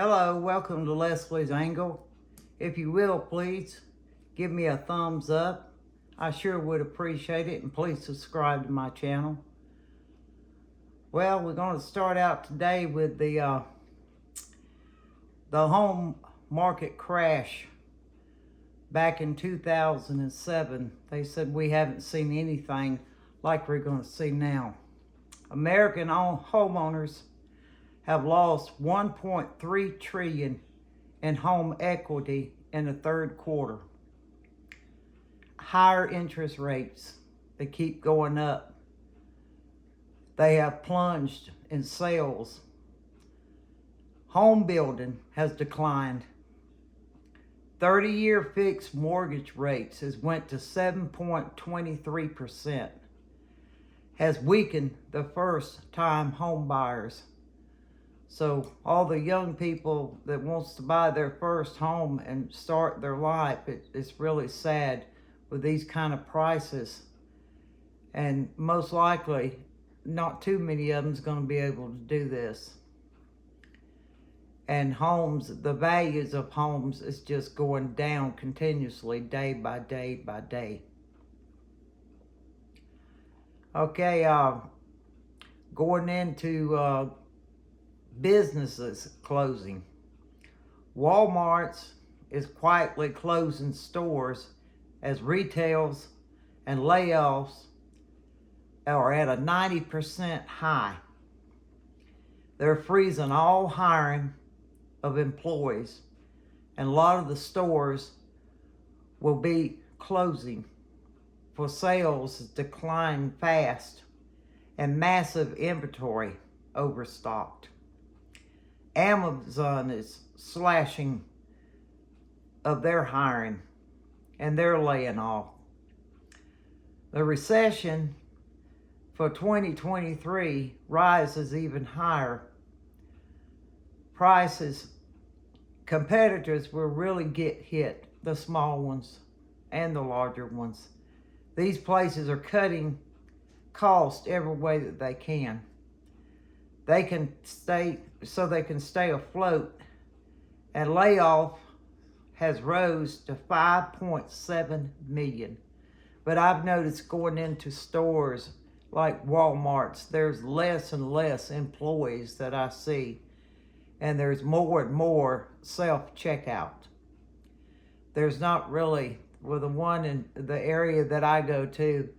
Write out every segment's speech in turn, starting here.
Hello, welcome to Leslie's Angle. If you will, please give me a thumbs up. I sure would appreciate it, and please subscribe to my channel. Well, we're going to start out today with the home market crash back in 2007. They said we haven't seen anything like we're going to see now. American homeowners have lost $1.3 trillion in home equity in the third quarter. Higher interest rates, they keep going up. They have plunged in sales. Home building has declined. 30-year fixed mortgage rates has went to 7.23%. Has weakened the first-time home buyers. So all the young people that wants to buy their first home and start their life, it's really sad with these kind of prices. And most likely, not too many of them is going to be able to do this. And homes, the values of homes is just going down continuously, day by day by day. Okay, going into businesses closing. Walmart's is quietly closing stores as retails and layoffs are at a 90% high. They're freezing all hiring of employees, and a lot of the stores will be closing for sales decline fast and massive inventory overstocked. Amazon is slashing of their hiring and they're laying off. The recession for 2023 rises even higher. Prices, competitors will really get hit, the small ones and the larger ones. These places are cutting cost every way that they can. They can stay afloat, and layoff has rose to 5.7 million. But I've noticed going into stores like Walmart's, there's less and less employees that I see, and there's more and more self-checkout. There's not really, well, the one in the area that I go to,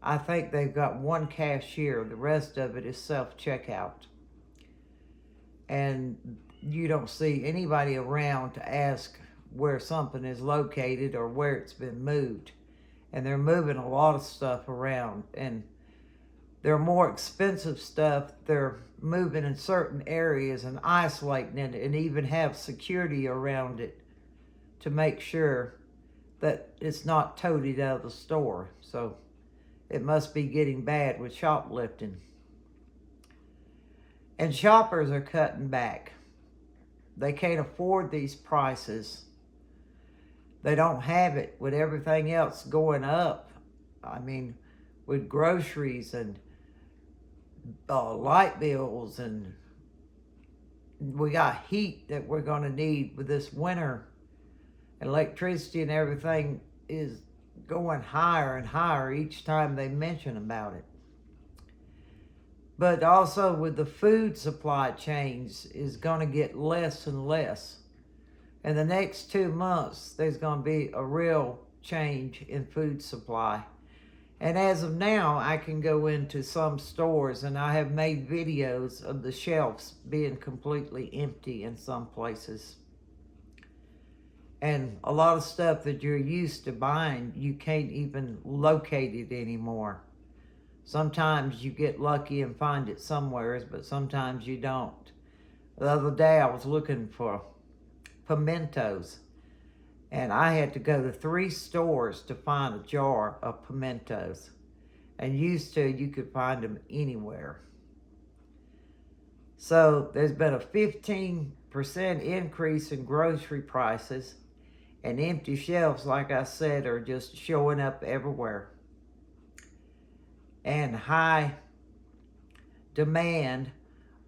I think they've got one cashier. The rest of it is self-checkout. And you don't see anybody around to ask where something is located or where it's been moved. And they're moving a lot of stuff around. And they're more expensive stuff. They're moving in certain areas and isolating it, and even have security around it to make sure that it's not toted out of the store. So it must be getting bad with shoplifting. And shoppers are cutting back. They can't afford these prices. They don't have it with everything else going up. I mean, with groceries and light bills, and we got heat that we're going to need with this winter. Electricity and everything is going higher and higher each time they mention about it. But also with the food supply chains is going to get less and less. In the next 2 months, there's going to be a real change in food supply. And as of now, I can go into some stores, and I have made videos of the shelves being completely empty in some places. And a lot of stuff that you're used to buying, you can't even locate it anymore. Sometimes you get lucky and find it somewhere, but sometimes you don't. The other day I was looking for pimentos, and I had to go to 3 stores to find a jar of pimentos. And used to, you could find them anywhere. So there's been a 15% increase in grocery prices, and empty shelves, like I said, are just showing up everywhere. And high demand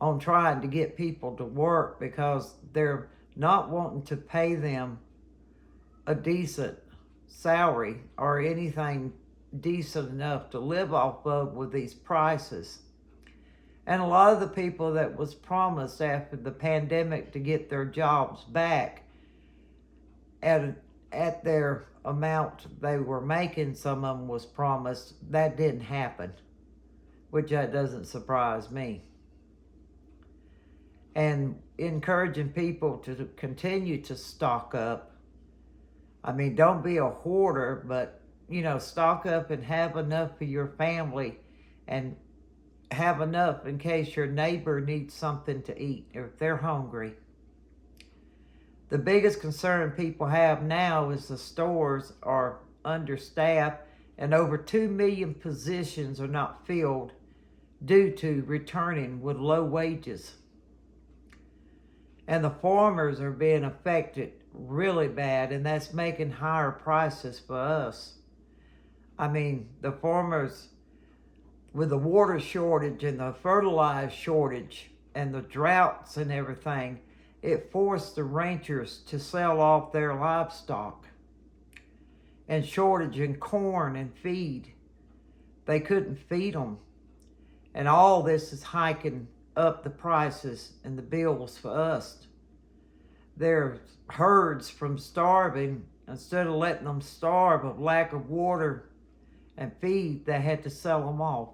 on trying to get people to work because they're not wanting to pay them a decent salary or anything decent enough to live off of with these prices. And a lot of the people that was promised after the pandemic to get their jobs back at their amount they were making, some of them was promised, that didn't happen, which that doesn't surprise me. And encouraging people to continue to stock up. I mean, don't be a hoarder, but, stock up and have enough for your family and have enough in case your neighbor needs something to eat or if they're hungry. The biggest concern people have now is the stores are understaffed and over 2 million positions are not filled due to returning with low wages. And the farmers are being affected really bad, and that's making higher prices for us. I mean, the farmers, with the water shortage and the fertilizer shortage and the droughts and everything, it forced the ranchers to sell off their livestock. And shortage in corn and feed. They couldn't feed them. And all this is hiking up the prices and the bills for us. Their herds from starving, instead of letting them starve of lack of water and feed, they had to sell them off.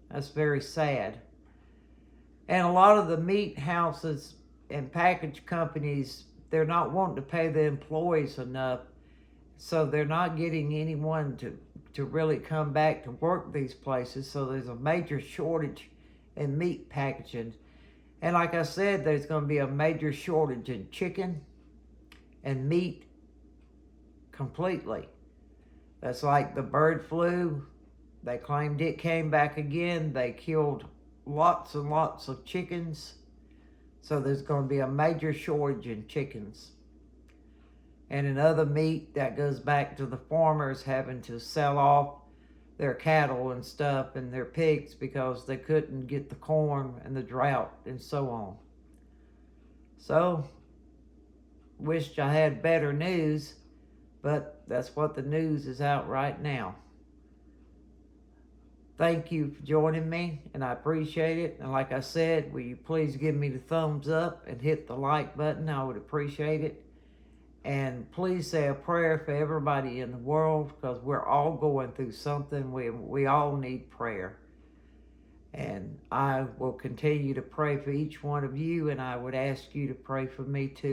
That's very sad. And a lot of the meat houses and package companies, they're not wanting to pay the employees enough, so they're not getting anyone to really come back to work these places. So there's a major shortage in meat packaging. And like I said, there's going to be a major shortage in chicken and meat completely. That's like the bird flu. They claimed it came back again. They killed lots and lots of chickens. So there's going to be a major shortage in chickens. And in other meat, that goes back to the farmers having to sell off their cattle and stuff and their pigs because they couldn't get the corn and the drought and so on. So, wished I had better news, but that's what the news is out right now. Thank you for joining me, and I appreciate it. And like I said, will you please give me the thumbs up and hit the like button? I would appreciate it. And please say a prayer for everybody in the world because we're all going through something. We all need prayer. And I will continue to pray for each one of you, and I would ask you to pray for me too.